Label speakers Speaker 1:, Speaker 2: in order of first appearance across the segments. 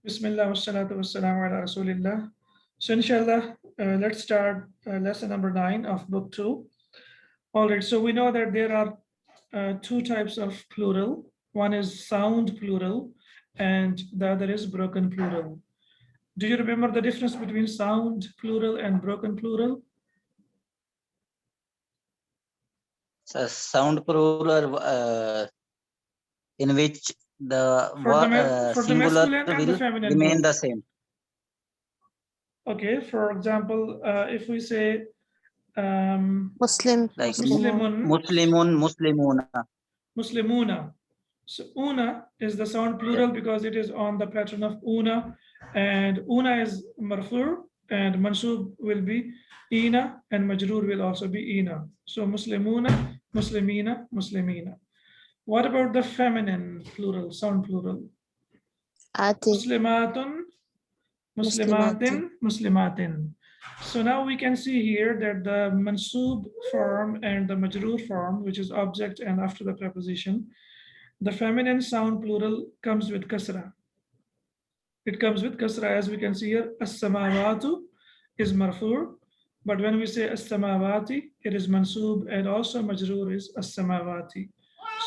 Speaker 1: Bismillah wa salatu wa salamu ala Rasulillah. So inshallah, let's start lesson number 9 of book 2. All right, so we know that there are two types of plural. One is sound plural and the other is broken plural. Do you remember the difference between sound plural and broken plural?
Speaker 2: So sound plural in which the
Speaker 1: For the
Speaker 2: singular
Speaker 1: masculine and the
Speaker 2: will
Speaker 1: feminine
Speaker 2: remain
Speaker 1: both.
Speaker 2: the same.
Speaker 1: Okay, for example, if we say
Speaker 3: Muslim,
Speaker 2: Like
Speaker 1: Muslimun,
Speaker 2: Muslimuna.
Speaker 1: Muslimuna. So una is the sound plural because it is on the pattern of una, and una is marfu and mansub will be ina and majrur will also be ina. So Muslimuna, Muslimina, Muslimina. What about the feminine plural, sound plural?
Speaker 3: Ati,
Speaker 1: Muslimatun, Muslimatin, Muslimatin. So now we can see here that the mansub form and the majrur form, which is object and after the preposition, the feminine sound plural comes with kasra. It comes with kasra, as we can see here. As-samawatu is marfu, but when we say as-samawati, it is mansub, and also majrur is as-samawati.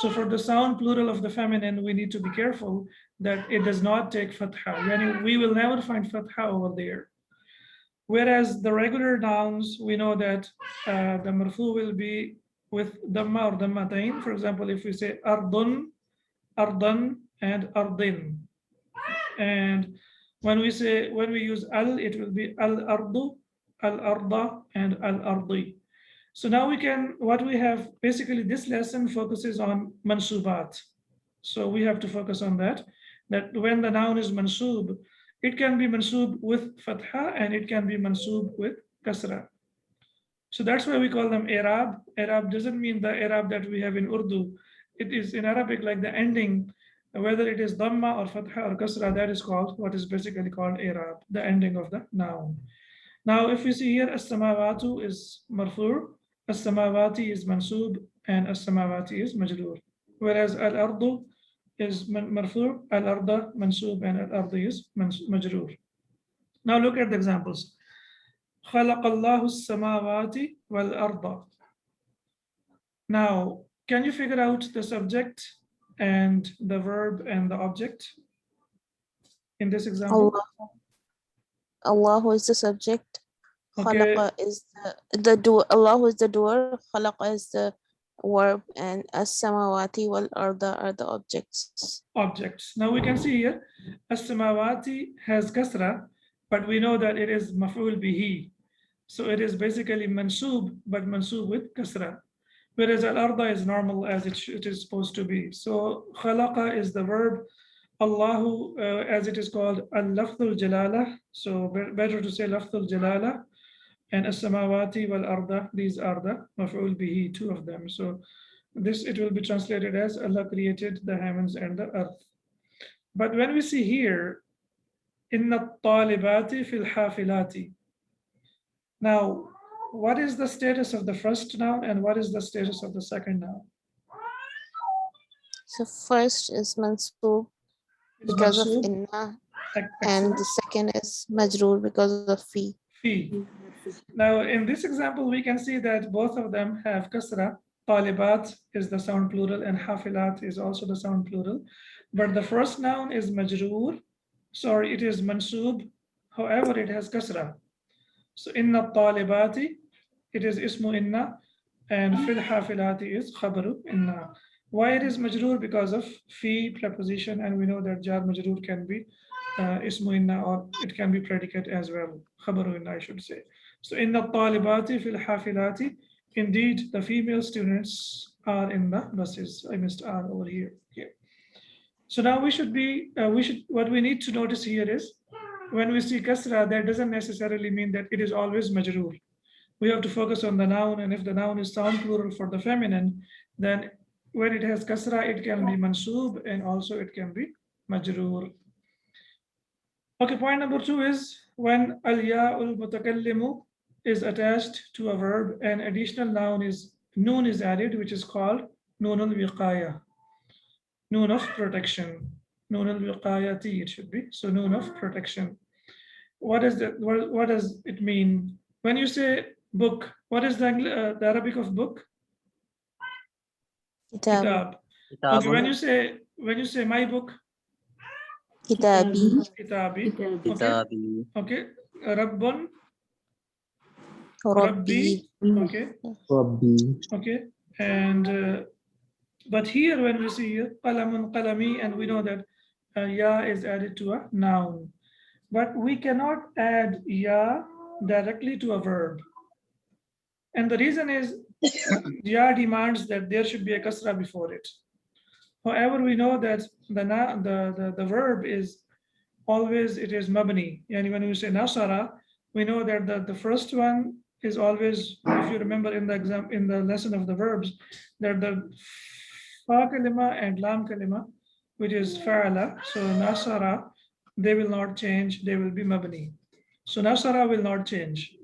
Speaker 1: So for the sound plural of the feminine, we need to be careful that it does not take fatha. Yani we will never find fatha over there. Whereas the regular nouns, we know that the marfu will be with dhamma or dhammatain. For example, if we say ardun, ardan, and ardin. And when we use al, it will be al ardu, al arda, and al ardi. So now what we have, basically this lesson focuses on mansubat. So we have to focus on that when the noun is mansub, it can be mansub with fatha and it can be mansub with kasra. So that's why we call them Arab. Arab doesn't mean the Arab that we have in Urdu. It is in Arabic like the ending, whether it is dhamma or fatha or kasra, that is called what is basically called Arab, the ending of the noun. Now, if we see here, as-samawatu is marfu, as-samawati is mansub, and as-samawati is majrur. Whereas al-ardu is marfu, al-arda mansub, and al-ardi is majrur. Now look at the examples. خلق الله السماوات والأرض. Now, can you figure out the subject and the verb and the object in this example?
Speaker 3: Allah is the subject.
Speaker 1: Okay.
Speaker 3: Khalaqa is the door. Allah is the door. Khalaqa is the verb, and as-samawati wal arda are the objects.
Speaker 1: Objects. Now we can see here, as-samawati has kasra, but we know that it is maf'ul bihi. So it is basically mansub, but mansub with kasra. Whereas al-arda is normal as it is supposed to be. So khalaqa is the verb, Allahu, as it is called al-lafzul jalala. So better to say lafzul jalala. And as-samawati wal-arda, these are the maf'ul bihi, two of them. So this, it will be translated as Allah created the heavens and the earth. But when we see here, inna talibati fil hafilati. Now, what is the status of the first noun and what is the status of the second noun?
Speaker 3: So first is mansub because of inna, and the second is majrur because of fi.
Speaker 1: Now, in this example, we can see that both of them have kasra. Talibat is the sound plural and hafilat is also the sound plural. But the first noun is majroor. Sorry, it is mansub. However, it has kasra. So inna talibati, it is ismu inna, and fil hafilati is khabaru inna. Why it is majroor? Because of fi preposition, and we know that jar majroor can be ismu inna or it can be predicate as well. Khabaru inna, I should say. So inna talibati fil hafilati, indeed the female students are in the buses. I missed R over here. So now what we need to notice here is, when we see kasra, that doesn't necessarily mean that it is always majroor. We have to focus on the noun, and if the noun is sound plural for the feminine, then when it has kasra, it can be mansub and also it can be majroor. Okay, point number 2 is when al-ya'ul mutakallimu is attached to a verb, an additional noon is added, which is called noon al-wiqaya, noon of protection. Noon al-wiqayati it should be. So noon of protection. What is that? What does it mean? When you say book, what is the Arabic of book?
Speaker 3: كتاب
Speaker 1: Kitab. Okay,
Speaker 2: Kitabun.
Speaker 1: when you say my book,
Speaker 3: كتابي
Speaker 1: kitabi. Okay.
Speaker 2: Kitabi.
Speaker 1: Okay. Rabbun,
Speaker 3: ربي
Speaker 1: Rabbi. Okay.
Speaker 4: Rabbi.
Speaker 1: Okay. And but here when we see qalamun qalami, and we know that ya is added to a noun, but we cannot add ya directly to a verb. And the reason is ya demands that there should be a kasra before it. However, we know that the verb is always, it is mabni. And when we say nasara, we know that the first one is always, if you remember in the exam, in the lesson of the verbs, that the fa kalima and lam kalima, which is fa'ala, so nasara, they will not change, they will be mabni. So nasara will not change.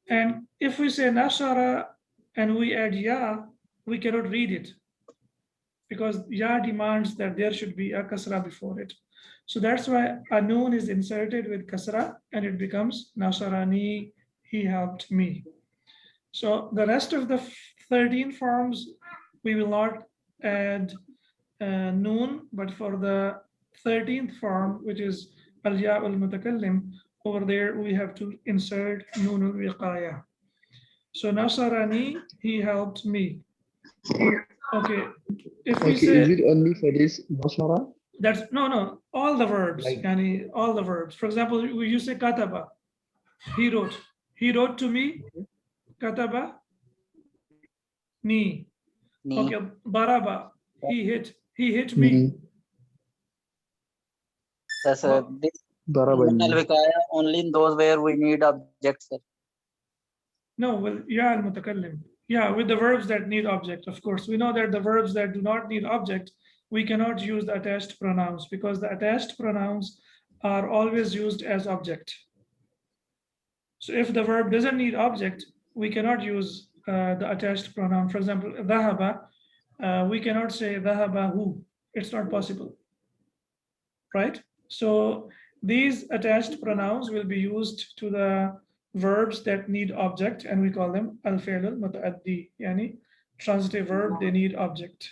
Speaker 1: And if we say nasara and we add ya, we cannot read it, because ya demands that there should be a kasra before it. So that's why a noon is inserted with kasra and it becomes nasarani, he helped me. So the rest of the 13 forms, we will not add noon, but for the 13th form, which is al-ya al-mutakallim, over there we have to insert noon al-wiqaya. So nasarani, he helped me. Okay, if we
Speaker 4: Okay,
Speaker 1: say,
Speaker 4: is it only for this Bashara?
Speaker 1: that's no, all the verbs,
Speaker 4: Like-
Speaker 1: yani all the verbs. For example, you say kataba, he wrote to me, kataba, ni.
Speaker 2: Ni.
Speaker 1: Okay, baraba, he hit me.
Speaker 4: Me.
Speaker 2: That's
Speaker 1: Well,
Speaker 2: this
Speaker 4: Darabani.
Speaker 2: al-wiqaya only in those where we need objects. Sir.
Speaker 1: No, well, ya al-mutakallim. Yeah, with the verbs that need object, of course. We know that the verbs that do not need object, we cannot use the attached pronouns, because the attached pronouns are always used as object. So if the verb doesn't need object, we cannot use the attached pronoun. For example, dhahaba, we cannot say dhahabahu. It's not possible, right? So these attached pronouns will be used to the verbs that need object, and we call them al-fi'l al-mutaaddi, yani transitive verb, they need object.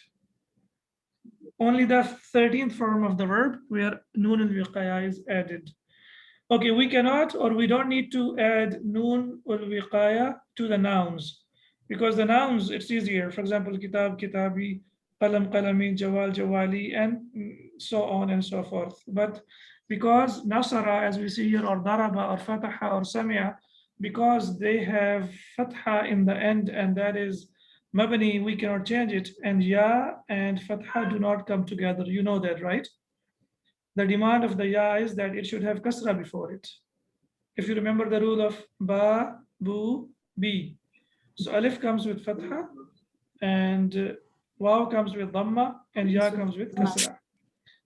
Speaker 1: Only the 13th form of the verb where noon al-wiqaya is added. Okay, we cannot, or we don't need to add noon al-wiqaya to the nouns, because the nouns, it's easier. For example, kitab, kitabi, qalam, qalami, jawal, jawali, and so on and so forth. But because nasara, as we see here, or daraba, or fataha, or samia, because they have fatha in the end, and that is mabni, we cannot change it. And ya and fatha do not come together. You know that, right? The demand of the ya is that it should have kasra before it. If you remember the rule of ba, bu, bi. So alif comes with fatha, and waw comes with dhamma, and ya comes with kasra.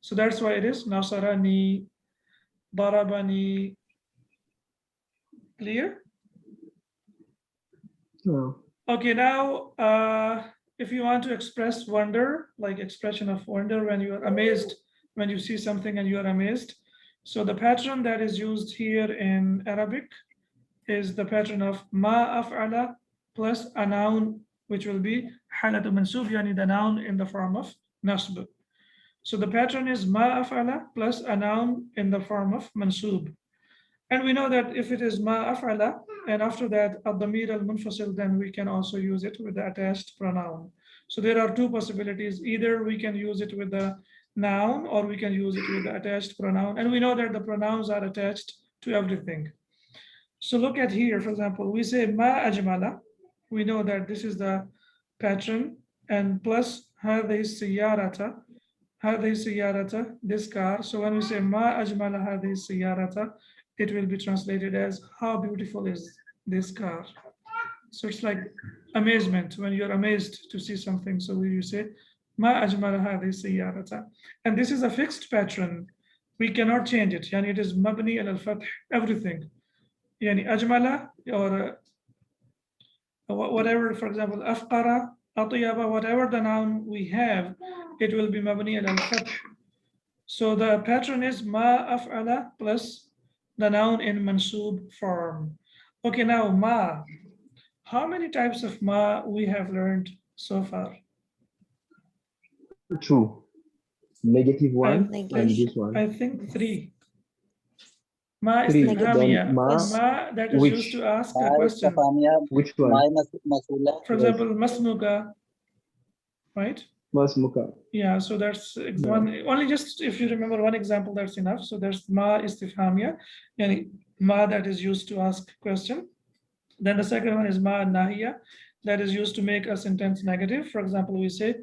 Speaker 1: So that's why it is nasarani, darabani. Clear?
Speaker 4: No.
Speaker 1: Okay, now if you want to express wonder, like expression of wonder when you are amazed, when you see something and you are amazed. So the pattern that is used here in Arabic is the pattern of ma af'ala plus a noun, which will be halatu mansub, yani the noun in the form of nasb. So the pattern is ma af'ala plus a noun in the form of mansub. And we know that if it is ma af'ala, and after that ad-damir al-munfasil, then we can also use it with the attached pronoun. So there are two possibilities. Either we can use it with the noun, or we can use it with the attached pronoun. And we know that the pronouns are attached to everything. So look at here, for example, we say ma ajmala. We know that this is the pattern, and plus hadhihi siyarata, this car. So when we say ma ajmala hadhihi siyarata, it will be translated as how beautiful is this car. So it's like amazement, when you're amazed to see something. So you say ma ajmala hadhihi siyarata. And this is a fixed pattern. We cannot change it. Yani it is mabni al-fath, everything. Yani ajmala, or whatever, for example, afqara, atiyaba, whatever the noun we have, it will be mabni al-fath. So the pattern is ma af'ala plus the noun in mansub form. Okay, now ma. How many types of ma we have learned so far?
Speaker 4: 2. Negative one and
Speaker 3: Negative.
Speaker 4: this one.
Speaker 1: I think 3. Ma
Speaker 4: 3.
Speaker 3: Negative.
Speaker 1: istifhamiyya.
Speaker 4: Then ma,
Speaker 1: Ma that is used to
Speaker 4: which
Speaker 1: ask a
Speaker 2: My
Speaker 1: question.
Speaker 2: Stefania,
Speaker 4: which
Speaker 2: my
Speaker 4: one?
Speaker 2: Masula.
Speaker 1: For
Speaker 4: Yes.
Speaker 1: example, masmuka, right?
Speaker 4: Masmuka.
Speaker 1: Yeah, so that's
Speaker 4: Yeah.
Speaker 1: one. Only just if you remember one example, that's enough. So there's ma istifhamiyya, yani ma that is used to ask question. Then the second one is ma nahiya, that is used to make a sentence negative. For example, we say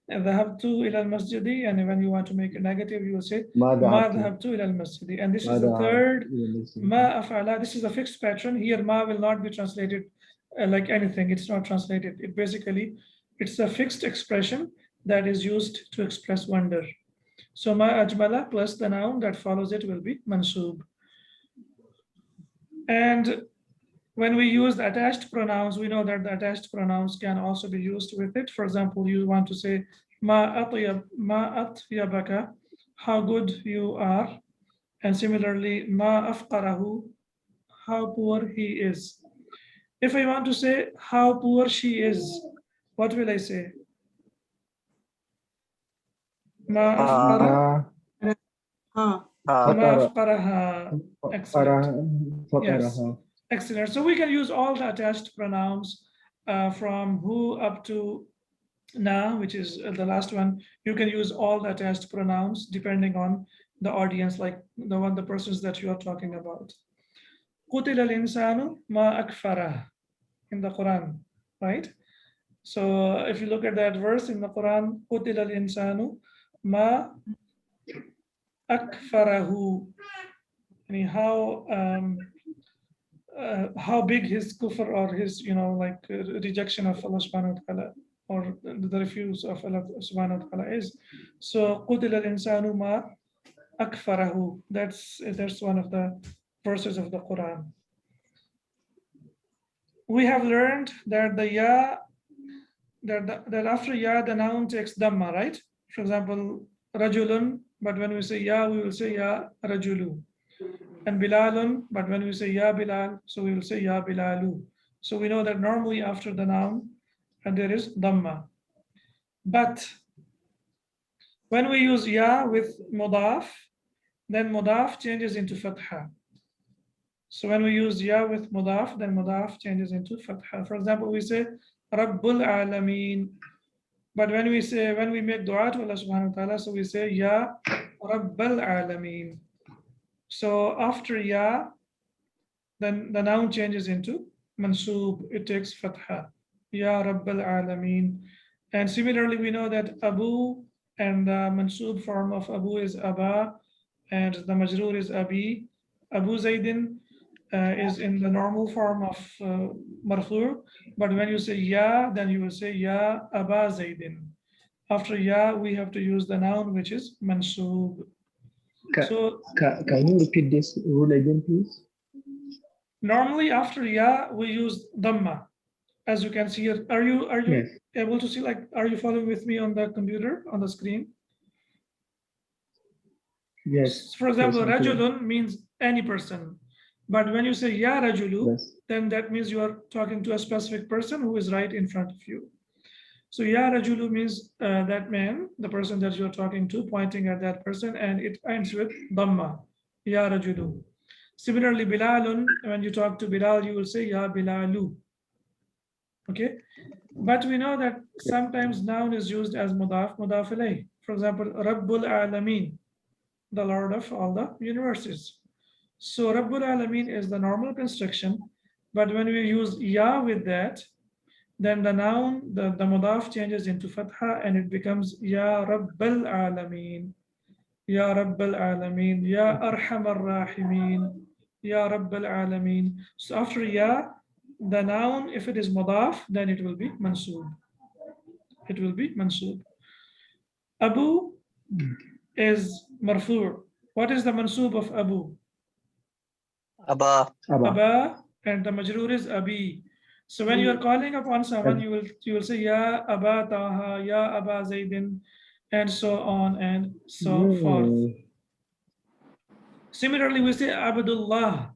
Speaker 1: dhahabtu ila al-masjidi, and when you want to make it negative, you will say
Speaker 4: Ma
Speaker 1: ma
Speaker 4: dhahabtu.
Speaker 1: dhahabtu ila al-masjidi. And this
Speaker 4: Ma
Speaker 1: is the
Speaker 4: dhahabtu
Speaker 1: third
Speaker 4: ila al-masjid.
Speaker 1: ma af'ala. This is a fixed pattern. Here ma will not be translated like anything. It's not translated. It basically, it's a fixed expression that is used to express wonder. So ma ajmala plus the noun that follows it will be mansub. And when we use the attached pronouns, we know that the attached pronouns can also be used with it. For example, you want to say ma atyabaka, how good you are. And similarly, ma afqarahu, how poor he is. If I want to say how poor she is, what will I say? Ma afqara,
Speaker 4: Ah,
Speaker 1: ma
Speaker 4: fatara.
Speaker 1: afqaraha. Excellent. Yes.
Speaker 4: Fataraha.
Speaker 1: Excellent. So we can use all the attached pronouns from who up to na, which is the last one. You can use all the attached pronouns depending on the audience, like the persons that you are talking about. قُتِلَ الْإِنسَانُ مَا أَكْفَرَهُ in the Quran, right? So if you look at that verse in the Quran, قُتِلَ الْإِنسَانُ مَا أَكْفَرَهُ, I mean, how big his kufr or his, like rejection of Allah subhanahu wa ta'ala, or the refuse of Allah subhanahu wa ta'ala is. So قُتِلَ الْإِنسَانُ مَا أَكْفَرَهُ, that's one of the verses of the Quran. We have learned that the ya, that after ya the noun takes dhamma, right? For example, rajulun, but when we say ya, we will say ya rajulu. And bilalun, but when we say ya bilal, so we will say ya bilalu. So we know that normally after the noun, and there is dhamma. But when we use ya with mudaf, then mudaf changes into fatha. So when we use ya with mudaf, then mudaf changes into fatha. For example, we say Rabbul Alameen. But when we make dua to Allah subhanahu wa ta'ala, so we say Ya Rabbal Alameen. So after ya, then the noun changes into mansub, it takes fatha. Ya Rabbal Alameen. And similarly, we know that Abu and the mansub form of Abu is Aba, and the majroor is Abi. Abu Zaydin is in the normal form of marfu', but when you say ya, then you will say ya Aba Zaydin. After ya, we have to use the noun which is mansub. So
Speaker 4: Can you repeat this rule again, please?
Speaker 1: normally after ya, we use dhamma. As you can see here, are you
Speaker 4: Yes.
Speaker 1: able to see, like, are you following with me on the computer, on the screen?
Speaker 4: Yes.
Speaker 1: For example,
Speaker 4: Yes,
Speaker 1: rajulun means any person. But when you say ya rajulu,
Speaker 4: yes.
Speaker 1: then that means you are talking to a specific person who is right in front of you. So ya rajulu means that man, the person that you're talking to, pointing at that person, and it ends with dhamma, ya rajulu. Similarly, bilalun, when you talk to Bilal, you will say ya bilalu. Okay, but we know that sometimes noun is used as mudaf ilayh. For example, Rabbul Alameen, the Lord of all the universes. So Rabbul Alameen is the normal construction, but when we use ya with that, then the noun, the mudaf changes into fatha and it becomes ya Rabbal Alameen, ya Rabbal Alameen, ya Arhamar Rahimin, ya Rabbal Alameen. So after ya, the noun, if it is mudaf, then it will be mansub. It will be mansub. Abu is marfu'. What is the mansub of Abu?
Speaker 2: Aba.
Speaker 1: Aba, and the majroor is Abi. So when you are calling upon someone, you will say Ya Aba Taha, Ya Aba Zaydin. and so on and so forth. Similarly, we say Abdullah,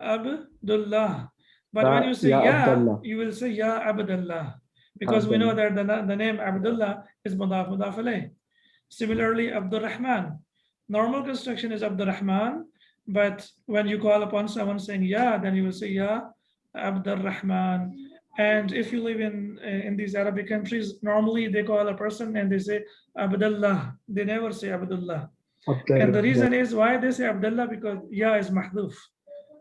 Speaker 1: Abdullah. But when you say
Speaker 4: Ya
Speaker 1: Ya,
Speaker 4: Abdullah.
Speaker 1: you will say Ya Abdullah, because we know that the name Abdullah is mudaf mudaf alayh. Similarly, Abdul Rahman. Normal construction is Abdul Rahman, but when you call upon someone saying Ya, then you will say Ya Abdul Rahman. And if you live in these Arabic countries, normally they call a person and they say Abdullah. They never say Abdullah. And the reason is why they say Abdullah, because Ya is mahduf.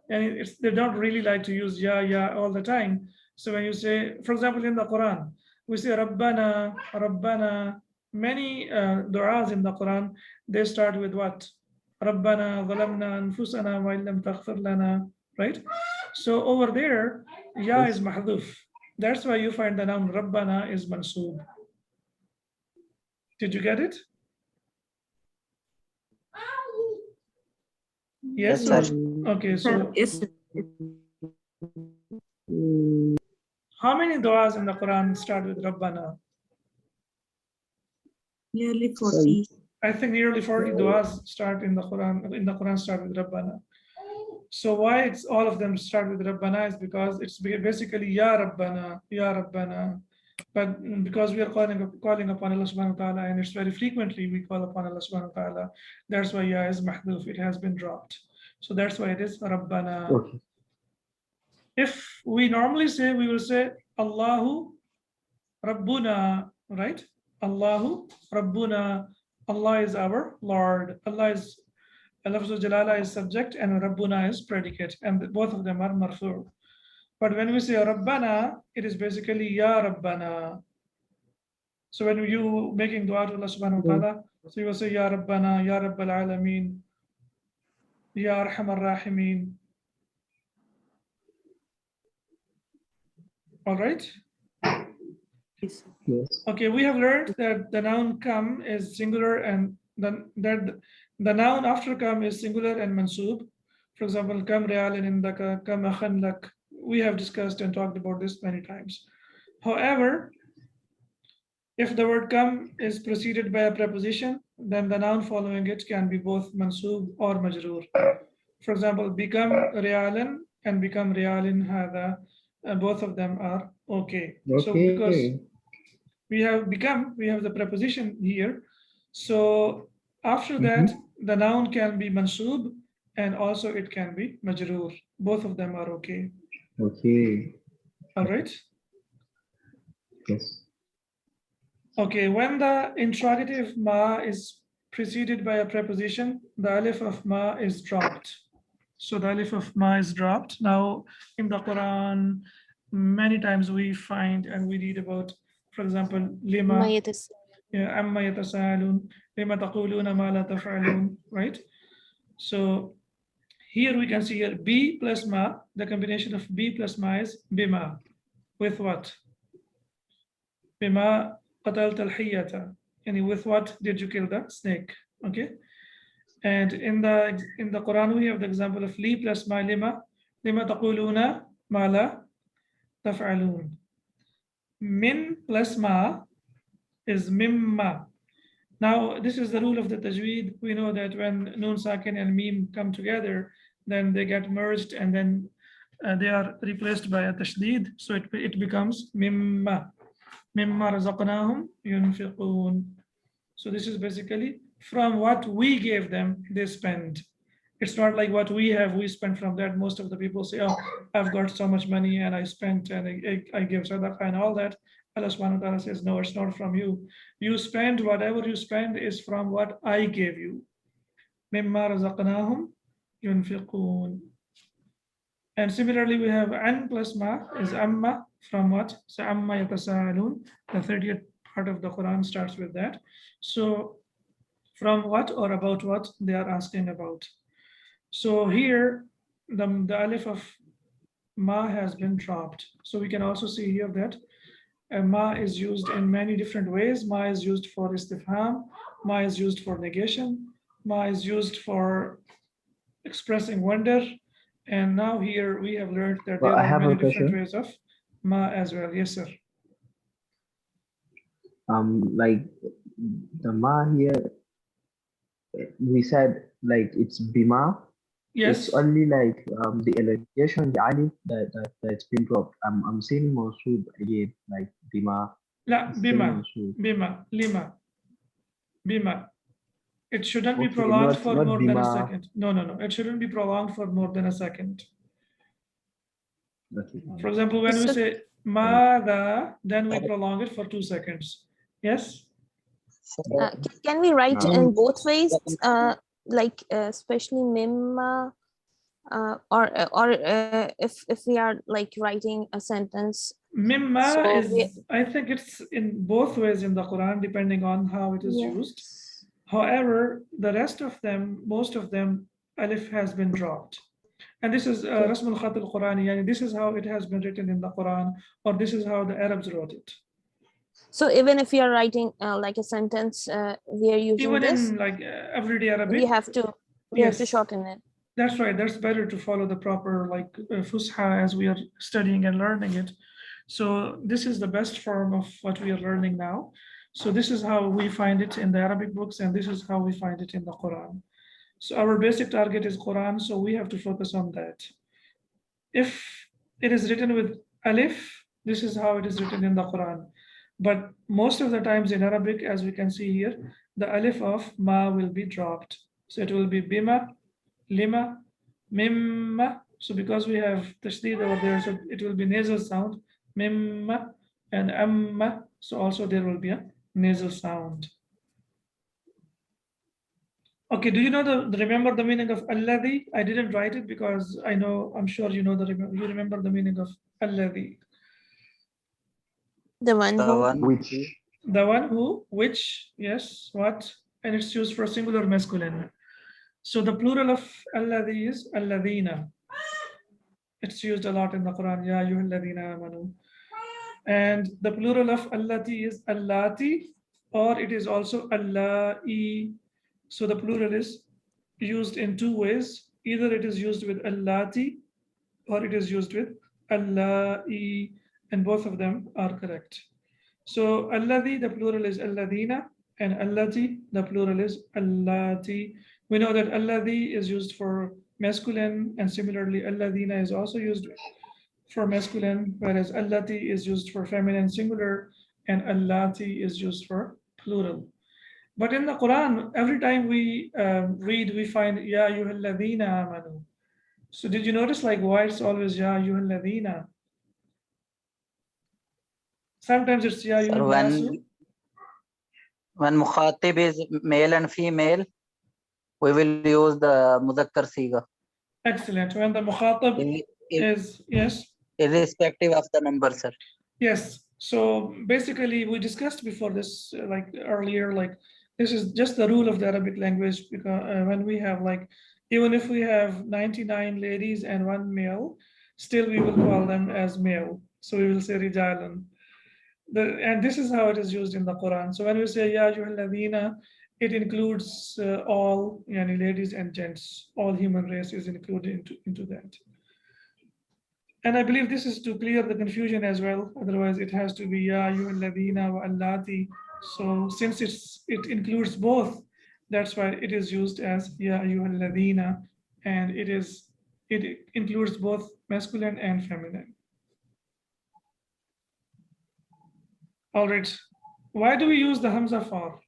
Speaker 1: And they don't really like to use ya all the time. So when you say, for example, in the Quran, we say Rabbana, Rabbana. Many du'as in the Quran, they start with what? Rabbana, zalamna anfusana wa illam taghfir lana, right? So over there, ya is mahduf. That's why you find the noun Rabbana is mansoob. Did you get it? Yes,
Speaker 2: Yes,
Speaker 1: sir. Okay, so
Speaker 3: Yes.
Speaker 1: how many du'as in the Quran start with Rabbana?
Speaker 3: Nearly 40.
Speaker 1: I think nearly 40 du'as start in the Quran start with Rabbana. So why it's all of them start with Rabbana is because it's basically Ya Rabbana, Ya Rabbana. But because we are calling upon Allah subhanahu wa ta'ala, and it's very frequently we call upon Allah subhanahu wa ta'ala, that's why Ya is mahduf, it has been dropped. So that's why it is Rabbana.
Speaker 4: Okay.
Speaker 1: If we normally say, we will say Allahu Rabbuna, right? Allahu Rabbuna. Allah is our Lord. Allah Jalala is subject and Rabbuna is predicate, and both of them are marfu. But when we say Rabbana, it is basically Ya Rabbana. So when you making dua to Allah subhanahu wa ta'ala, so you will say Ya Rabbana, Ya Rabbal Alameen, Ya Arhamar Rahimin. All right?
Speaker 4: Yes.
Speaker 1: Okay, we have learned that the noun come is singular and that the noun after come is singular and mansoob. For example, kam realin indaka, kam akhan lak. We have discussed and talked about this many times. However, if the word come is preceded by a preposition, then the noun following it can be both mansoob or majroor. For example, become realin and become realin hada, both of them are okay. So because we have the preposition here. So after that, the noun can be mansoob and also it can be majroor. Both of them are okay.
Speaker 4: Okay.
Speaker 1: All right.
Speaker 4: Yes.
Speaker 1: Okay, when the interrogative ma is preceded by a preposition, the alif of ma is dropped. So the alif of ma is dropped. Now in the Quran, many times we find and we read about, for example, lima, amma yatasaalun, lima taquluna ma la taf'alun, right? So here we can see here B plus ma, the combination of B plus ma is bima. With what? Bima qatalta al-hiyata. And with what did you kill the snake? Okay. And in the Quran, we have the example of li plus ma lima taquluna ma la taf'alun. Min plus ma is mimma. Now, this is the rule of the tajweed. We know that when nun sakin and mim come together, then they get merged and then they are replaced by a tashdid. So it becomes mimma. Mimma razaqnahum yunfiqun. So this is basically from what we gave them, they spend. It's not like what we have, we spend from that. Most of the people say, oh, I've got so much money and I spent and I give sadaqah and all that. Allah subhanahu wa ta'ala says, no, it's not from you. You spend, whatever you spend is from what I gave you. Mimma razaqnahum yunfiqun. And similarly, we have an plus ma is amma from what? So amma yatasaalun. The 30th part of the Quran starts with that. So from what or about what they are asking about. So here, the alif of ma has been dropped. So we can also see here that ma is used in many different ways. Ma is used for istifham. Ma is used for negation. Ma is used for expressing wonder. And now here we have learned that there are many different ways of ma as well. Yes, sir.
Speaker 4: Like the ma here, we said like it's bima.
Speaker 1: Yes.
Speaker 4: It's only like the elongation, the alif that's been dropped. I'm seeing mansub again, like bima.
Speaker 1: La,
Speaker 4: It's still
Speaker 1: bima,
Speaker 4: mansub.
Speaker 1: bima, lima, bima. It shouldn't be
Speaker 4: Okay,
Speaker 1: prolonged
Speaker 4: not
Speaker 1: for
Speaker 4: not
Speaker 1: more than a
Speaker 4: bima.
Speaker 1: second. No, no, no. It shouldn't be prolonged for more than a second.
Speaker 4: Okay.
Speaker 1: For example, when we
Speaker 3: So-
Speaker 1: say mada, then we prolong it for 2 seconds. Yes?
Speaker 2: So,
Speaker 3: Can we write
Speaker 4: No.
Speaker 3: in both ways, like especially mimma, or if we are like writing a sentence?
Speaker 1: Mimma
Speaker 3: So
Speaker 1: is, I think it's in both ways in the Quran, depending on how it is used.
Speaker 3: Yes.
Speaker 1: However, the rest of them, most of them, alif has been dropped. And this is Rasm al-Khat al-Qurani, and this is how it has been written in the Quran, or this is how the Arabs wrote it.
Speaker 3: So even if you are writing like a sentence, we are using
Speaker 1: Even
Speaker 3: this,
Speaker 1: in like everyday Arabic,
Speaker 3: we have to
Speaker 1: yes.
Speaker 3: shorten it.
Speaker 1: That's right. That's better to follow the proper like Fusha as we are studying and learning it. So this is the best form of what we are learning now. So this is how we find it in the Arabic books, and this is how we find it in the Quran. So our basic target is Quran, so we have to focus on that. If it is written with alif, this is how it is written in the Quran. But most of the times in Arabic, as we can see here, the alif of ma will be dropped. So it will be bima, lima, mimma. So because we have tashdid over there, so it will be nasal sound, mimma, and amma. So also there will be a nasal sound. Okay, do you know remember the meaning of alladhi? I didn't write it because I know, I'm sure you know you remember the meaning of alladhi.
Speaker 3: The one
Speaker 2: the
Speaker 3: who
Speaker 2: one
Speaker 4: Which
Speaker 1: The one who, which, yes, what, and it's used for singular masculine. So the plural of alladhi is alladhina. It's used a lot in the Quran, ya ayyuhalladhina amanu. And the plural of allati is allati, or it is also allahi. So the plural is used in 2 ways. Either it is used with allati or it is used with allahi, and both of them are correct. So alladhi, the plural is alladhina, and allati, the plural is allati. We know that alladhi is used for masculine, and similarly alladhina is also used for masculine, whereas allati is used for feminine singular, and allati is used for plural. But in the Quran, every time we read, we find ya ayyuhalladhina amanu. So did you notice like why it's always ya ayyuhalladhina? Sometimes it's ya
Speaker 2: sir,
Speaker 1: ayyuhannasu.
Speaker 2: when mukhatib is male and female, we will use the muzakkar siga.
Speaker 1: Excellent. When the mukhatab is, yes.
Speaker 2: Irrespective of the number, sir.
Speaker 1: Yes. So basically, we discussed before this, like earlier, like this is just the rule of the Arabic language, because when we have like, even if we have 99 ladies and 1 male, still we will call them as male. So we will say rijalan. And this is how it is used in the Quran. So when we say ya ayyuhalladhina, it includes all yani ladies and gents. All human race is included into that. And I believe this is to clear the confusion as well. Otherwise, it has to be ya ayyuhalladhina wa allati. So since it includes both, that's why it is used as ya ayyuhalladhina, and it includes both masculine and feminine. All right. Why do we use the hamza for?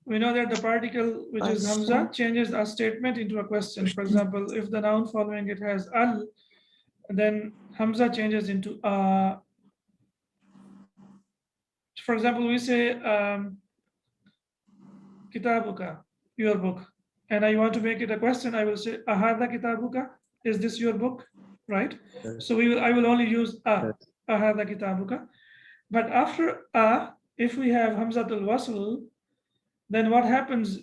Speaker 1: We know that the particle, which is hamza, changes a statement into a question. For example, if the noun following it has al, then hamza changes into for example, we say kitabuka, your book, and I want to make it a question. I will say ahada kitabuka, is this your book, right? So I will only use ahada kitabuka. But after if we have hamzatul wasl, then what happens?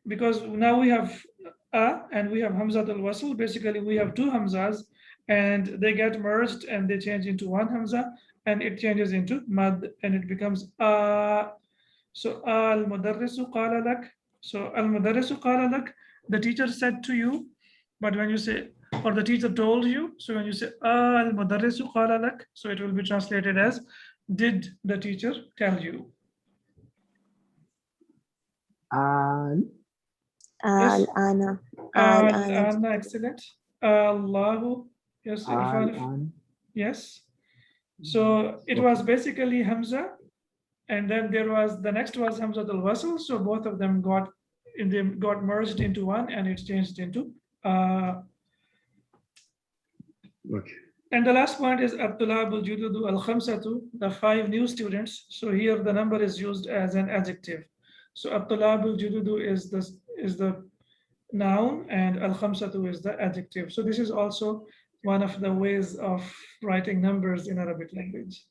Speaker 1: Because now we have and we have hamzatul wasl. Basically, we have 2 hamzas, and they get merged and they change into 1 hamza, and it changes into mad, and it becomes so al mudarrisu qala lak. So al mudarrisu qala lak, the teacher said to you. But when you say, or the teacher told you, so when you say al mudarrisu qala lak, so it will be translated as did the teacher tell you? Yes.
Speaker 3: Al-ana. Al-ana.
Speaker 1: Al-ana, excellent. Allahu, yes, Irfan. Yes. So it was basically Hamza, and then there was the next was Hamza al-Wasl. So both of them got merged into one, and it changed into.
Speaker 4: Okay.
Speaker 1: And the last point is At-Tulab al-Jududu al-Khamsatu, the 5 new students. So here the number is used as an adjective. So At-Tulab al-Jududu is the noun, and al-Khamsatu is the adjective. So this is also one of the ways of writing numbers in Arabic language.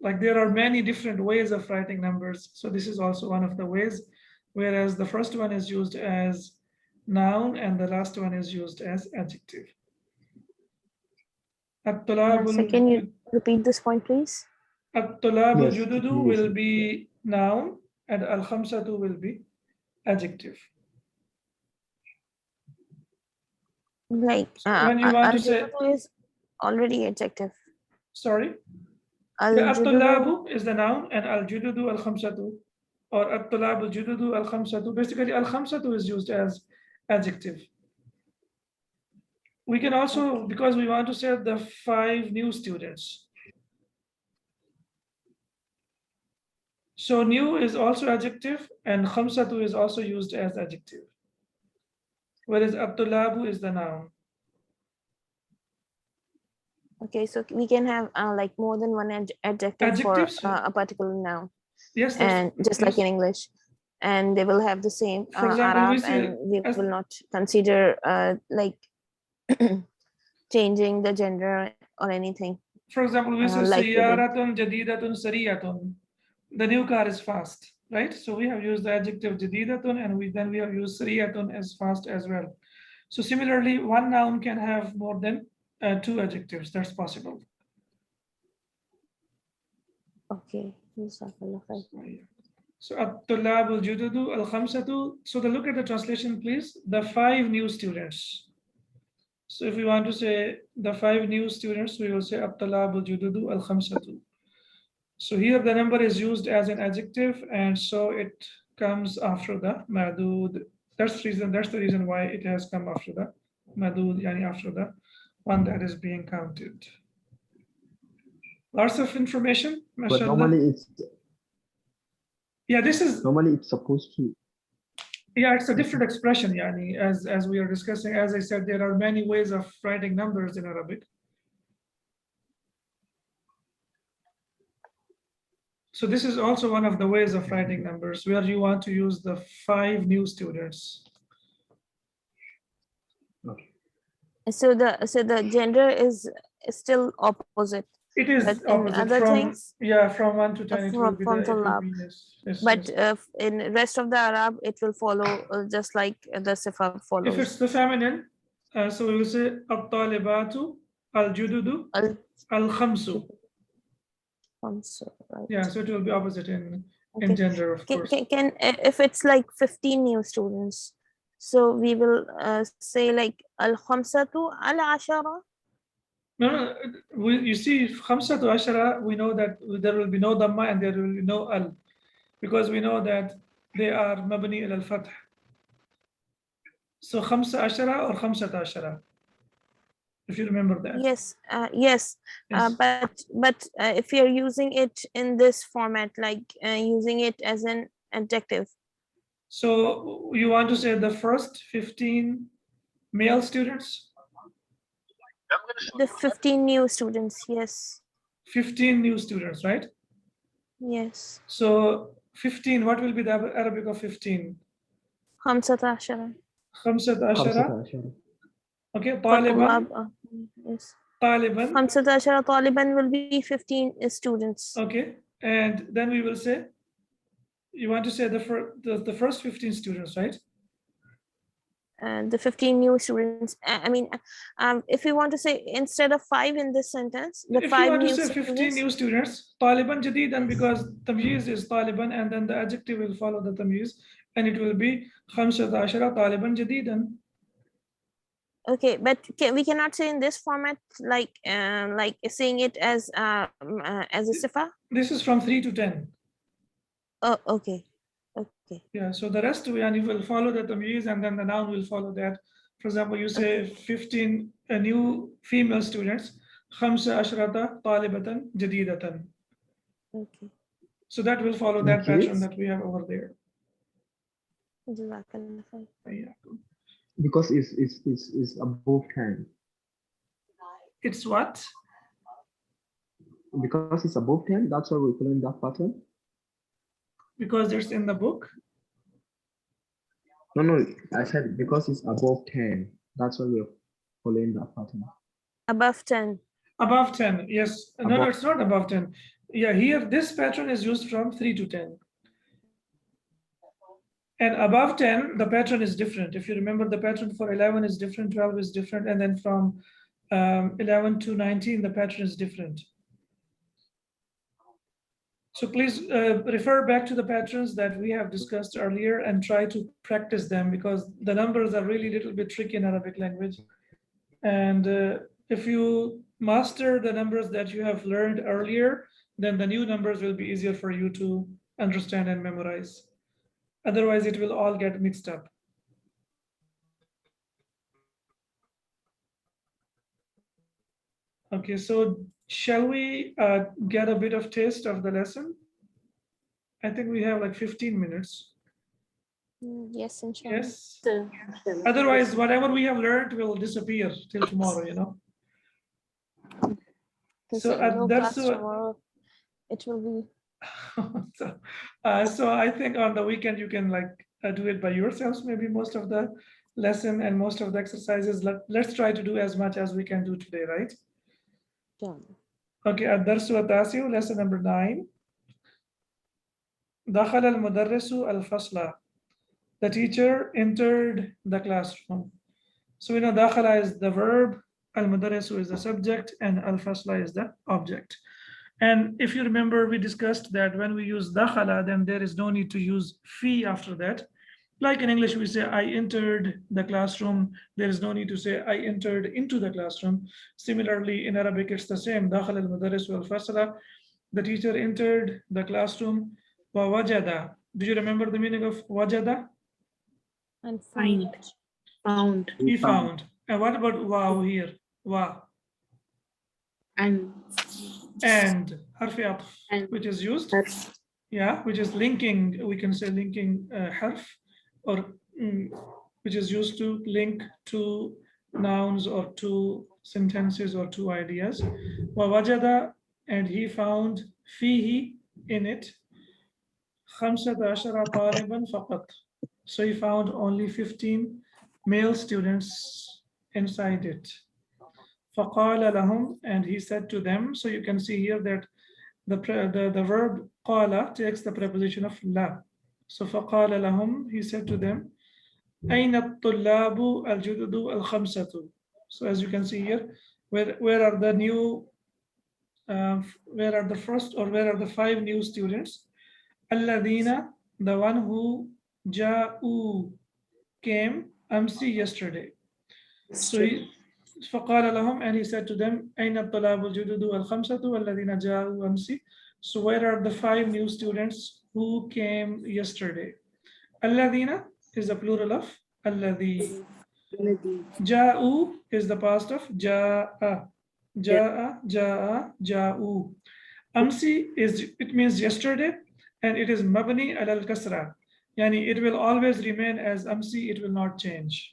Speaker 1: Like there are many different ways of writing numbers. So this is also one of the ways, whereas the first one is used as noun and the last one is used as adjective.
Speaker 3: So can you repeat this point, please?
Speaker 1: At-Tulab
Speaker 4: Yes,
Speaker 1: al-Jududu
Speaker 4: yes.
Speaker 1: will be noun and al-Khamsatu will be adjective.
Speaker 3: Like
Speaker 1: When you want to say,
Speaker 3: al-jududu is already adjective.
Speaker 1: sorry,
Speaker 3: Al-jududu,
Speaker 1: At-Tulabu is the noun and al-Jududu al-Khamsatu, or At-Tulab al-Jududu al-Khamsatu. Basically, al-Khamsatu is used as adjective. We can also, because we want to say the 5 new students. So new is also adjective and Khamsatu is also used as adjective. Whereas At-Tulabu is the noun.
Speaker 3: okay, so we can have like more than one adjective
Speaker 1: Adjectives?
Speaker 3: for a particular noun,
Speaker 1: Yes,
Speaker 3: and just like in English, and they will have the same
Speaker 1: For example, we
Speaker 3: Arab,
Speaker 1: say
Speaker 3: and we
Speaker 1: as-
Speaker 3: will not consider like changing the gender or anything.
Speaker 1: For example, we say
Speaker 3: like we did.
Speaker 1: Sayyaratun Jadidatun Sariyatun. The new car is fast, right? So we have used the adjective Jadidatun and then we have used Sariyatun as fast as well. So similarly, one noun can have more than 2 adjectives. That's possible.
Speaker 3: Okay. Jazakallah khair.
Speaker 1: So At-Tulab al-Jududu al-Khamsatu. So look at the translation, please. The 5 new students. So if we want to say the 5 new students, we will say At-Tulab al-Jududu al-Khamsatu. So here the number is used as an adjective, and so it comes after the madud. That's the reason why it has come after the madud, yani after the one that is being counted. Lots of information,
Speaker 4: But
Speaker 1: mashallah. This is
Speaker 4: normally it's supposed to.
Speaker 1: Yeah, it's a different expression, yani, as we are discussing. As I said, there are many ways of writing numbers in Arabic. So this is also one of the ways of writing numbers where you want to use the 5 new students.
Speaker 4: Okay.
Speaker 3: So the gender is still opposite.
Speaker 1: It is
Speaker 3: But in
Speaker 1: opposite
Speaker 3: other
Speaker 1: from
Speaker 3: things,
Speaker 1: from 1 to 10 it will be
Speaker 3: from
Speaker 1: the, it will
Speaker 3: Tulab.
Speaker 1: be yes,
Speaker 3: But
Speaker 1: yes.
Speaker 3: in rest of the Arab, it will follow just like the Sifa follows.
Speaker 1: If it's the feminine, so we will say At-Talibatu al-Jududu al-Khamsu.
Speaker 3: Right.
Speaker 1: Yeah, so it will be opposite in
Speaker 3: Okay.
Speaker 1: gender, of course.
Speaker 3: Can if it's like 15 new students, so we will say like al-khamsatu al-ashara.
Speaker 1: No, you see, Khamsa to Ashara, we know that there will be no Dhamma and there will be no Al, because we know that they are Mabni al-Fath. So Khamsa Ashara or Khamsa Ashara, if you remember that.
Speaker 3: Yes, yes. But if you're using it in this format, like using it as an adjective.
Speaker 1: So you want to say the first 15 male students?
Speaker 3: The 15 new students, yes.
Speaker 1: 15 new students, right?
Speaker 3: Yes.
Speaker 1: So 15, what will be the Arabic of 15?
Speaker 3: Khamsata ashara.
Speaker 1: Khamsat Ashara. Okay, Taliban.
Speaker 3: Yes.
Speaker 1: Taliban.
Speaker 3: Khamsata ashara Taliban will be 15 students.
Speaker 1: Okay, and then we will say, you want to say the first 15 students, right?
Speaker 3: The 15 new students. I mean, if you want to say instead of 5 in this sentence, the
Speaker 1: if
Speaker 3: 5
Speaker 1: you want
Speaker 3: new
Speaker 1: to say
Speaker 3: students.
Speaker 1: 15 new students, Taliban Jadidan, because tamyiz is Taliban, and then the adjective will follow the tamyiz, and it will be Khamsat Ashara Taliban Jadidan.
Speaker 3: Okay, but we cannot say in this format, like saying it as a sifa.
Speaker 1: This is from 3 to 10.
Speaker 3: Oh, okay, okay.
Speaker 1: Yeah, so the rest we will follow the tamyiz and then the noun will follow that. For example, you say 15 new female students, خمسة عشرة طالبة جديدة.
Speaker 3: Okay.
Speaker 1: So that will follow that pattern
Speaker 4: Yes.
Speaker 1: that we have over there.
Speaker 3: Jazakallah khair.
Speaker 1: Yeah.
Speaker 4: Because it's above 10.
Speaker 1: It's what?
Speaker 4: Because it's above 10, that's why we're following that pattern.
Speaker 1: Because it's in the book.
Speaker 4: No, I said because it's above 10, that's why we're following that pattern.
Speaker 3: Above 10.
Speaker 1: Above 10, yes. No,
Speaker 4: Above-
Speaker 1: it's not above 10. Yeah, here this pattern is used from 3 to 10. And above 10, the pattern is different. If you remember, the pattern for 11 is different, 12 is different, and then from 11 to 19, the pattern is different. So please refer back to the patterns that we have discussed earlier and try to practice them, because the numbers are really a little bit tricky in Arabic language. And if you master the numbers that you have learned earlier, then the new numbers will be easier for you to understand and memorize. Otherwise, it will all get mixed up. Okay, so shall we get a bit of taste of the lesson? I think we have like 15 minutes.
Speaker 3: Yes, inshallah.
Speaker 1: Yes. Otherwise, whatever we have learned will disappear till tomorrow, you know. So
Speaker 3: No class
Speaker 1: that's
Speaker 3: tomorrow. It will be.
Speaker 1: so I think on the weekend you can like do it by yourselves, maybe most of the lesson and most of the exercises. Let's try to do as much as we can do today, right?
Speaker 3: Yeah.
Speaker 1: Okay, الدرس التاسع, lesson number 9. دخل المدرس الفصل. The teacher entered the classroom. So we know دخل is the verb, المدرس is the subject, and الفصل is the object. And if you remember, we discussed that when we use dakhala, then there is no need to use fi after that. Like in English, we say, I entered the classroom. There is no need to say, I entered into the classroom. Similarly, in Arabic, it's the same. Dakhala al-mudarris wal-fasala. The teacher entered the classroom. Wa wajada. Do you remember the meaning of wajada?
Speaker 3: And
Speaker 5: Find. Found.
Speaker 1: He found. And what about wow here? Wa.
Speaker 5: And
Speaker 1: Harfi atf,
Speaker 5: And.
Speaker 1: which is used.
Speaker 5: That's
Speaker 1: Yeah, which is linking, we can say linking harf, or which is used to link two nouns or two sentences or two ideas. وَوَجَدَ, and he found فيه, in it, 15 طالبا فقط. So he found only 15 male students inside it. فقال لهم, and he said to them. So you can see here that the verb قال takes the preposition of لا. So فقال لهم, he said to them, أين الطلاب الجدد الخمسة. So as you can see here, where are the new, where are the first, or where are the 5 new students? الذين, the one who جاءوا, came, أمسي, yesterday. So فقال لهم, and he said to them, أين الطلاب الجدد الخمسة الذين جاءوا أمسي. So where are the 5 new students who came yesterday? الذين is the plural of الذي. جاءوا is the past of جاء. جاء, جاء, جاءوا. أمسي it means yesterday, and it is مبني على الكسرة. Yani it will always remain as أمسي, it will not change.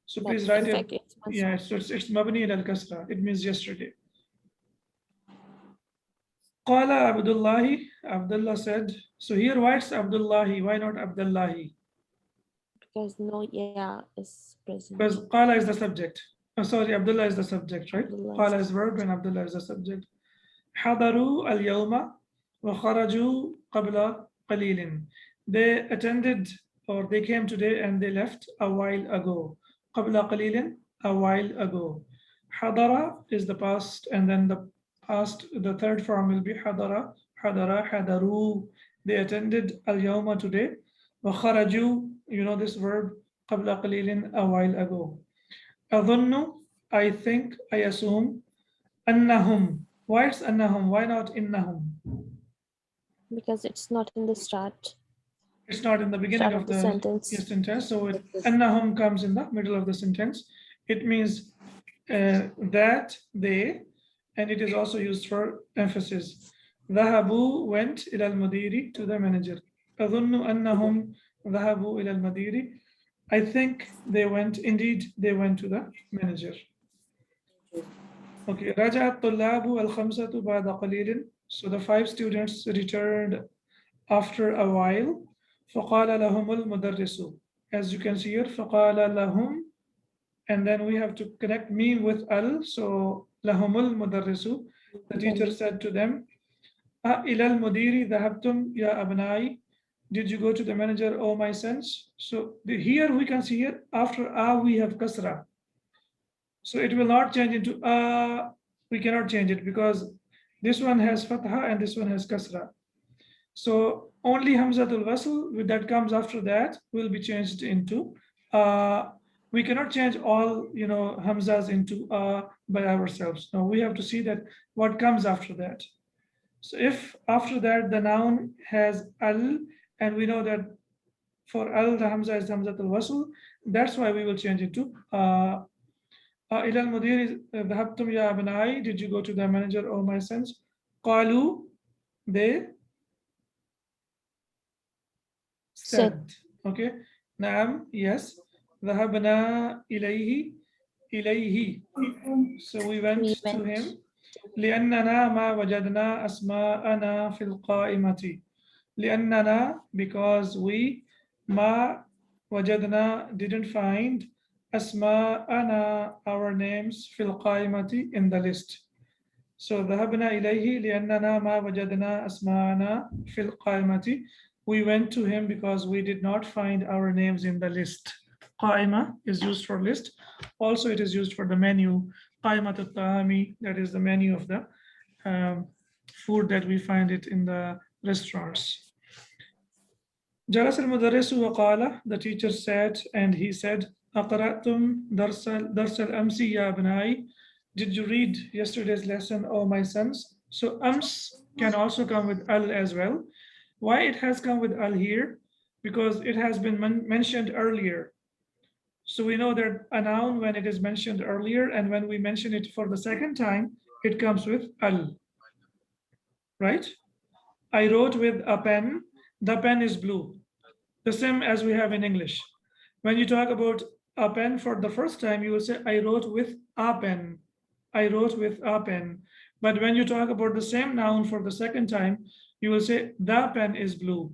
Speaker 1: So please write it. Yeah, so it's mabni al kasra. It means yesterday. Qala Abdullahi. Abdullah said. So here, why it's Abdullahi? Why not Abdullahi?
Speaker 3: because no is present.
Speaker 1: Because Qala is the subject. Oh, sorry, Abdullah is the subject, right?
Speaker 3: Abdullah is
Speaker 1: Qala is verb and Abdullah is the subject. حضروا اليوم وخرجوا قبل قليل. They attended, or they came today and they left a while ago. قبل قليل, a while ago. حضر is the past, and then the past, the third form will be حضر, حضر, حضروا. They attended اليوم, today. وخرجوا, you know this verb, قبل قليل, a while ago. أظن, I think, I assume. أنهم. Why is أنهم? Why not إنهم?
Speaker 3: Because it's not in the start
Speaker 1: It's not in the beginning of the
Speaker 3: sentence.
Speaker 1: sentence, so أنهم comes in the middle of the sentence. It means that they, and it is also used for emphasis. ذهبوا went إلى المدير, to the manager. أظن أنهم ذهبوا إلى المدير. I think they went, indeed they went to the manager. Okay, رجع الطلاب الخمسة بعد قليل. So the 5 students returned after a while. فقال لهم المدرس. As you can see here, فقال لهم, and then we have to connect me with al. So لهم المدرس. The teacher said to them, إلى المدير ذهبتم يا أبنائي. Did you go to the manager, oh my sons? So here we can see here, after we have kasra. So it will not change into we cannot change it because this one has fatha and this one has kasra. So only hamzatul wasl that comes after that will be changed into we cannot change all hamzas into by ourselves. No, we have to see that what comes after that. So if after that the noun has al, and we know that for al the hamza is hamzatul wasl, that's why we will change it to إلى المدير ذهبتم يا أبنائي. Did you go to the manager, oh my sons? قالوا, they said. Okay. نعم, yes. ذهبنا إليه. So we went to him. لأننا ما وجدنا أسماءنا في القائمة. لأننا, because we ما وجدنا, didn't find أسماءنا, our names في القائمة, in the list. So ذهبنا إليه لأننا ما وجدنا أسماءنا في القائمة. We went to him because we did not find our names in the list. قائمة is used for list. Also it is used for the menu. قائمة الطعام, that is the menu of the food that we find it in the restaurants. جلس المدرس وقال, the teacher said, and he said, أقرأتم درس الأمس يا أبنائي. Did you read yesterday's lesson, oh my sons? So ams can also come with al as well. Why it has come with al here? Because it has been mentioned earlier. So we know that a noun, when it is mentioned earlier, and when we mention it for the second time, it comes with al. Right? I wrote with a pen. The pen is blue. The same as we have in English. When you talk about a pen for the first time, you will say, I wrote with a pen. I wrote with a pen. But when you talk about the same noun for the second time, you will say, the pen is blue.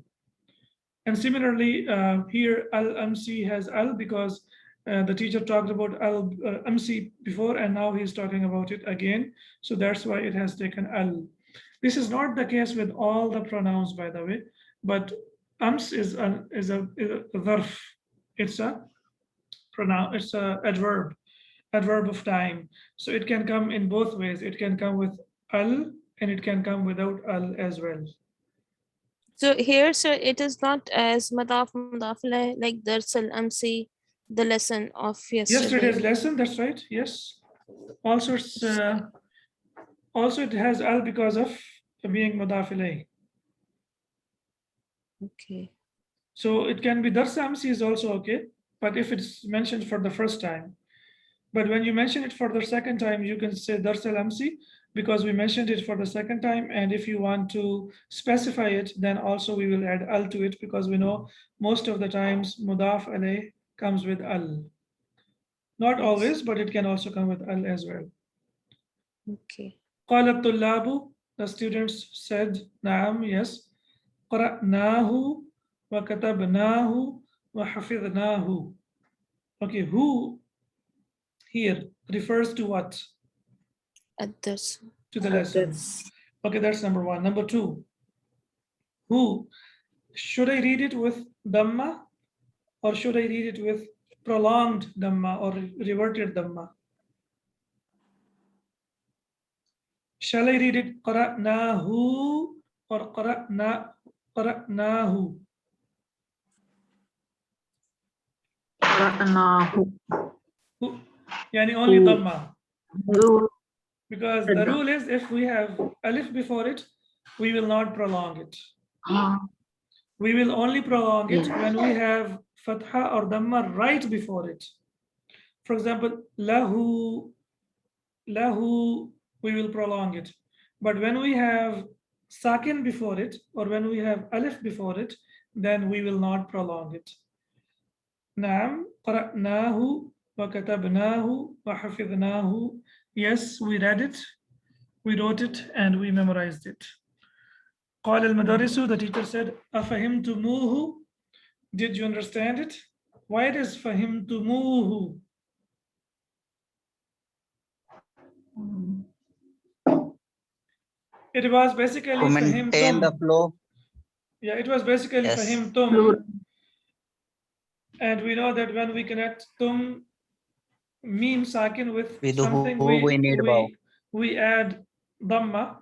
Speaker 1: And similarly, here al-amsi has al because the teacher talked about al-amsi before, and now he's talking about it again. So that's why it has taken al. This is not the case with all the pronouns, by the way, but ams is a dharf. It's a pronoun. It's a adverb of time. So it can come in both ways. It can come with al, and it can come without al as well.
Speaker 3: So here, sir, it is not as madaf mudaf like dars al-amsi, the lesson of
Speaker 1: Yesterday's lesson. That's right. Yes. Also, it's also it has al because of being mudaf ilayh.
Speaker 3: Okay.
Speaker 1: So it can be dars amsi is also okay, but if it's mentioned for the first time. But when you mention it for the second time, you can say dars al-amsi because we mentioned it for the second time. And if you want to specify it, then also we will add al to it because we know most of the times mudaf alayh comes with al. Not always, but it can also come with al as well.
Speaker 3: Okay.
Speaker 1: قال الطلاب, the students said, نعم, yes. قرأناه وكتبناه وحفظناه. Okay, who here refers to what?
Speaker 3: Ad-dars.
Speaker 1: To the lesson. Okay, that's number one. Number two, who? Should I read it with dhamma or should I read it with prolonged dhamma or reverted dhamma? Shall I read it qara'nahu or qara'nahu?
Speaker 5: قرأناه.
Speaker 1: Yani only
Speaker 4: Who-
Speaker 1: Dhamma.
Speaker 4: who-
Speaker 1: Because the rule is if we have alif before it, we will not prolong it. We will only prolong it when we have fatha or dhamma right before it. For example, lahu, lahu, we will prolong it. But when we have sakin before it, or when we have alif before it, then we will not prolong it. Naam, qara'nahu wa katabnahu wa hafidhnahu. Yes, we read it, we wrote it, and we memorized it. قال المدرس, the teacher said, أفهمتموه? Did you understand it? Why it is فهمتموه? It was basically
Speaker 2: To maintain the
Speaker 1: فهمتم.
Speaker 2: flow.
Speaker 1: Yeah, it was basically
Speaker 2: Yes.
Speaker 1: فهمتم. And we know that when we connect tum, meme sakin with
Speaker 2: With
Speaker 1: something,
Speaker 2: who we need waw.
Speaker 1: we add dhamma.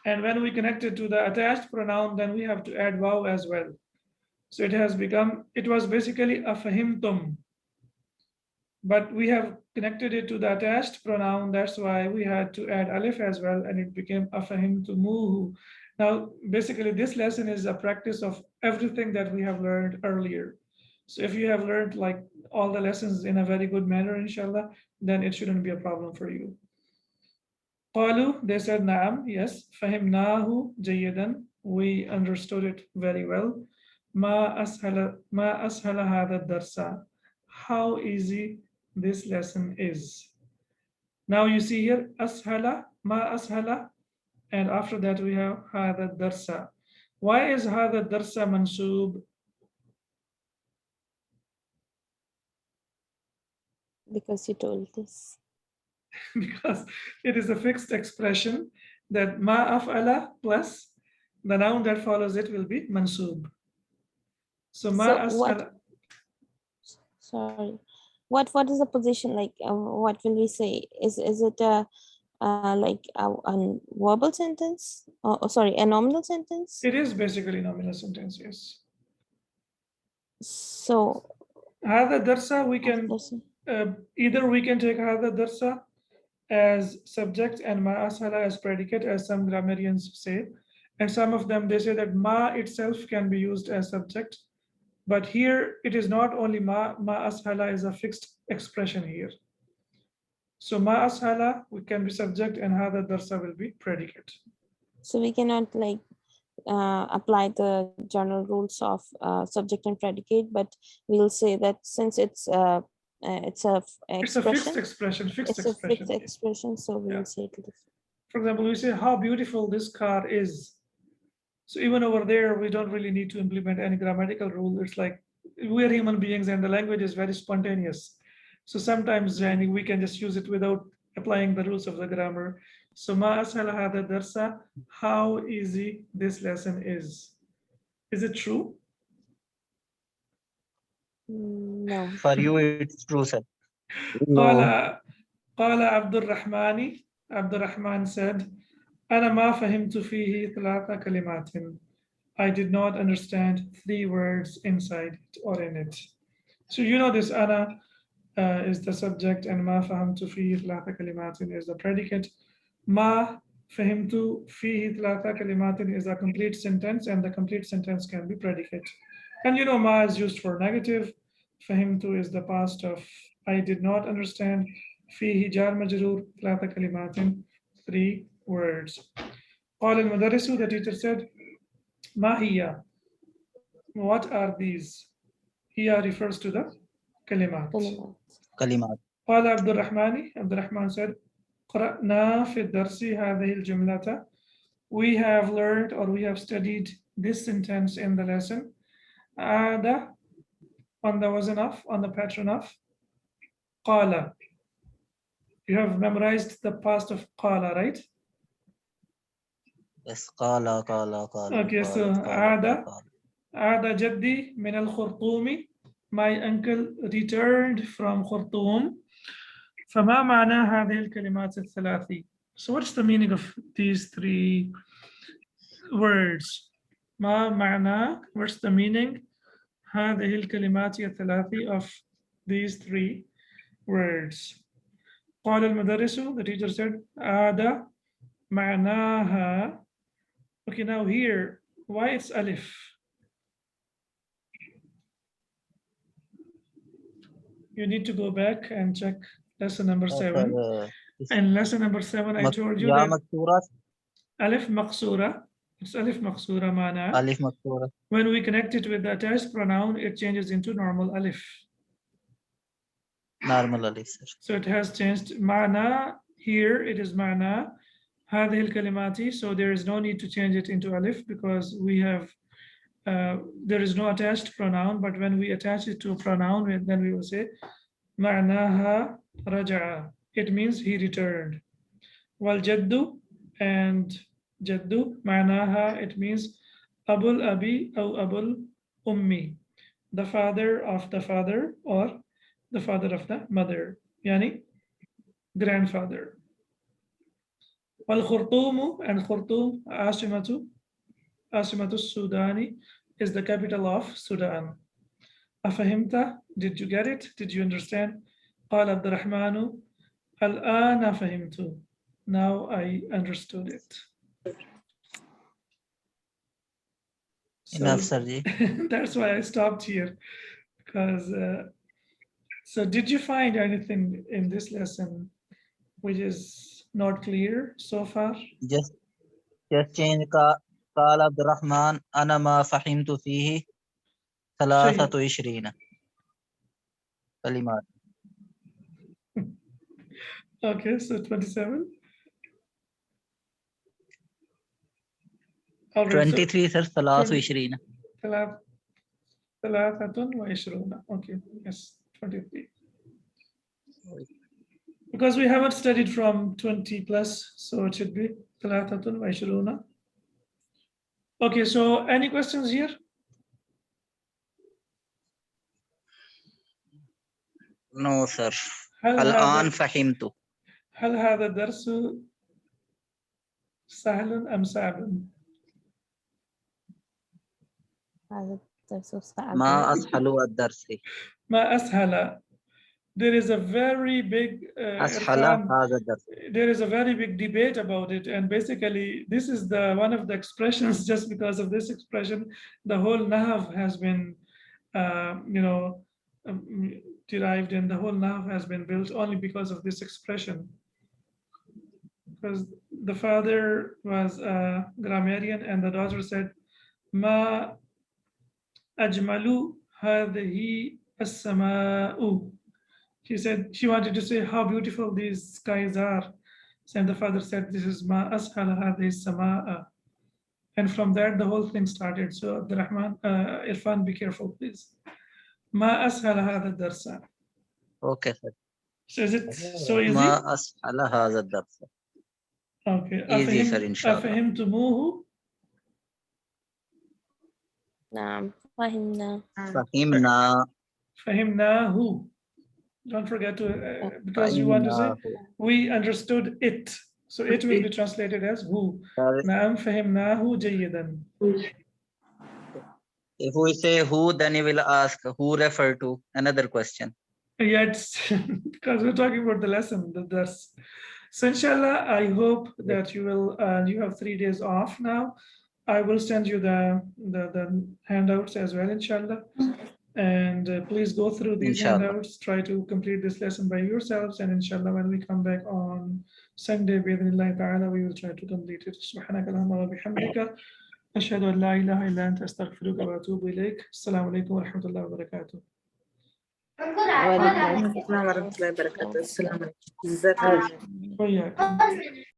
Speaker 1: And when we connect it to the attached pronoun, then we have to add waw as well. So it has become, it was basically afahimtum. But we have connected it to the attached pronoun. That's why we had to add alif as well, and it became afahimtumuhu. Now, basically, this lesson is a practice of everything that we have learned earlier. So if you have learned like all the lessons in a very good manner, inshallah, then it shouldn't be a problem for you. Qalu, they said na'am, yes. Fahimnahu jayidan, we understood it very well. Ma ashala hadha darsa, how easy this lesson is. Now you see here ashala, ma ashala, and after that we have hadha darsa. Why is hadha darsa mansub?
Speaker 3: Because you told this.
Speaker 1: Because it is a fixed expression that ma af'ala plus the noun that follows it will be mansub. So ma
Speaker 3: So what?
Speaker 1: as'ala.
Speaker 3: Sorry, what is the position like? What will we say? Is it a like a verbal sentence? Oh, sorry, a nominal sentence.
Speaker 1: It is basically nominal sentence, yes.
Speaker 3: So
Speaker 1: Hadha darsa, we can
Speaker 3: person-
Speaker 1: either we can take hadha darsa as subject and ma as'ala as predicate, as some grammarians say, and some of them they say that ma itself can be used as subject. But here it is not only ma ashala is a fixed expression here. So ma ashala we can be subject and hadha darsa will be predicate.
Speaker 3: so we cannot like apply the general rules of subject and predicate, but we'll say that since it's a
Speaker 1: It's a fixed
Speaker 3: expression,
Speaker 1: expression, fixed
Speaker 3: it's a
Speaker 1: expression.
Speaker 3: fixed expression, so we'll
Speaker 1: Yeah.
Speaker 3: say it different.
Speaker 1: For example, we say how beautiful this car is. So even over there, we don't really need to implement any grammatical rule. It's like we're human beings and the language is very spontaneous. So sometimes we can just use it without applying the rules of the grammar. So ma ashala hadha darsa, how easy this lesson is. Is it true?
Speaker 3: No.
Speaker 2: For you, it's true, sir.
Speaker 4: No.
Speaker 1: قال عبد الرحمن, عبد الرحمن said, أنا ما فهمت فيه ثلاث كلمات. I did not understand 3 words inside it or in it. So you know this ana is the subject and ma fahamtu fihi thalatha kalimatin is the predicate. Ma fahimtu fihi thalatha kalimatin is a complete sentence and the complete sentence can be predicate. And you know ma is used for negative. Fahimtu is the past of I did not understand. Fihi jar majroor thalatha kalimatin, 3 words. قال المدرس, the teacher said, Ma hiya, what are these? Hiya refers to the kalimat.
Speaker 2: Kalimat.
Speaker 1: قال عبد الرحمن, عبد الرحمن said, قرأنا في الدرس هذه الجملة. We have learned or we have studied this sentence in the lesson. عاد, on the wazn of, on the pattern of قال. You have memorized the past of قال, right?
Speaker 2: Yes. Qala.
Speaker 1: Okay, so عاد, عاد جدي من الخرطوم. My uncle returned from خرطوم. فما معنى هذه الكلمات الثلاثي? So what's the meaning of these 3 words? ما معنى, what's the meaning هذه الكلمات الثلاثي of these 3 words? قال المدرس, the teacher said, عاد معناها. Okay, now here, why it's alif? You need to go back and check lesson number 7. And lesson number 7, I told you
Speaker 2: Ya
Speaker 1: that
Speaker 2: maksura,
Speaker 1: alif maqsura, it's alif maqsura mana.
Speaker 2: alif maksura.
Speaker 1: When we connect it with the attached pronoun, it changes into normal alif.
Speaker 2: Normal alif, sir.
Speaker 1: So it has changed. Ma'na, here it is ma'na. هذه الكلمات, so there is no need to change it into alif because we have, there is no attached pronoun, but when we attach it to a pronoun, then we will say معناها رجع. It means he returned. والجد, and jaddu, معناها, it means abul abi or abul ummi, the father of the father or the father of the mother, yani grandfather. والخرطوم, and khurtum, عاصمة السوداني, is the capital of Sudan. أفهمت? Did you get it? Did you understand? قال عبد الرحمن الآن فهمت. Now I understood it.
Speaker 2: Enough,
Speaker 1: So
Speaker 2: sir.
Speaker 1: that's why I stopped here, because so did you find anything in this lesson which is not clear so far?
Speaker 2: Just change قال عبد الرحمن أنا ما فهمت فيه 23 كلمات.
Speaker 1: Okay, so 27. All right,
Speaker 2: 23 sir, 23.
Speaker 1: ثلاثة وعشرون. Okay, yes, 23. Because we haven't studied from 20 plus, so it should be ثلاثة وعشرون. Okay, so any questions here?
Speaker 2: No sir.
Speaker 1: هل
Speaker 2: الآن فهمت.
Speaker 1: هل هذا الدرس سهل أم صعب؟
Speaker 3: هذا الدرس صعب.
Speaker 2: ما أسهل الدرس.
Speaker 1: ما أسهل. There is a very big
Speaker 2: أسهل هذا الدرس.
Speaker 1: there is a very big debate about it, and basically this is the one of the expressions. Just because of this expression, the whole nahv has been derived, and the whole nahv has been built only because of this expression. Because the father was a grammarian and the daughter said, ما أجمل هذه السماء. She said, she wanted to say how beautiful these skies are. And the father said, this is ما أسهل هذه السماء. And from that, the whole thing started. So Abdurrahman, Irfan, be careful, please. ما أسهل هذا الدرس.
Speaker 2: Okay sir.
Speaker 1: So is it so easy?
Speaker 2: ما أسهل هذا الدرس.
Speaker 1: Okay.
Speaker 2: Easy sir, inshallah.
Speaker 1: أفهمتموه?
Speaker 3: نعم فهمنا.
Speaker 2: فهمنا.
Speaker 1: فهمناه. Don't forget to, because you want to say, we understood it. So it will be translated as who. نعم فهمناه جيدا.
Speaker 2: If we say who, then he will ask who refer to another question.
Speaker 1: Yes, because we're talking about the lesson, the dars. So inshallah, I hope that you will, you have 3 days off now. I will send you the handouts as well, inshallah. And please go through these
Speaker 2: Inshallah.
Speaker 1: handouts, try to complete this lesson by yourselves. And inshallah, when we come back on Sunday, bi'idhnillahi ta'ala, we will try to complete it. Subhanaka Allahumma wa bihamdika. أشهد أن لا إله إلا أنت أستغفرك وأتوب إليك. السلام عليكم ورحمة الله وبركاته.
Speaker 5: وعليكم السلام ورحمة الله وبركاته. السلام عليكم. جزاك الله خير.
Speaker 1: وإياكم.